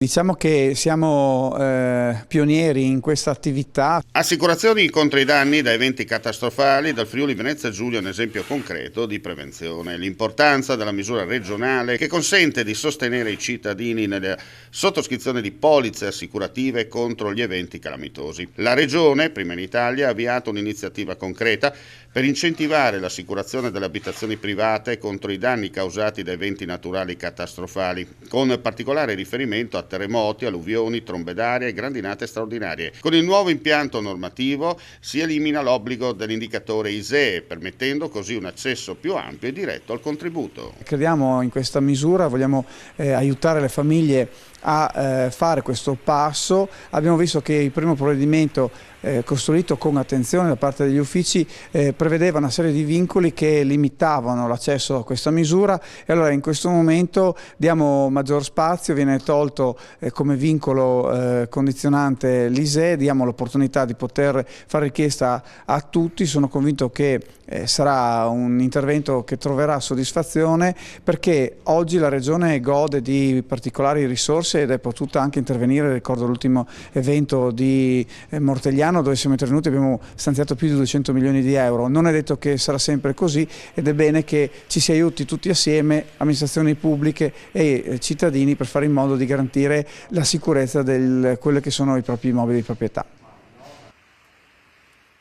Diciamo che siamo pionieri in questa attività. Assicurazioni contro i danni da eventi catastrofali. Dal Friuli Venezia Giulia un esempio concreto di prevenzione. L'importanza della misura regionale che consente di sostenere i cittadini nella sottoscrizione di polizze assicurative contro gli eventi calamitosi. La Regione, prima in Italia, ha avviato un'iniziativa concreta per incentivare l'assicurazione delle abitazioni private contro i danni causati da eventi naturali catastrofali, con particolare riferimento a terremoti, alluvioni, trombe d'aria e grandinate straordinarie. Con il nuovo impianto normativo si elimina l'obbligo dell'indicatore ISEE, permettendo così un accesso più ampio e diretto al contributo. Crediamo in questa misura, vogliamo aiutare le famiglie a fare questo passo. Abbiamo visto che il primo provvedimento costruito con attenzione da parte degli uffici prevedeva una serie di vincoli che limitavano l'accesso a questa misura, e allora in questo momento diamo maggior spazio, viene tolto come vincolo condizionante l'ISEE, diamo l'opportunità di poter fare richiesta a tutti. Sono convinto che sarà un intervento che troverà soddisfazione, perché oggi la Regione gode di particolari risorse ed è potuta anche intervenire. Ricordo l'ultimo evento di Mortegliano, dove siamo intervenuti, abbiamo stanziato più di 200 milioni di euro. Non è detto che sarà sempre così, ed è bene che ci si aiuti tutti assieme, amministrazioni pubbliche e cittadini, per fare in modo di garantire la sicurezza di quelli che sono i propri immobili di proprietà.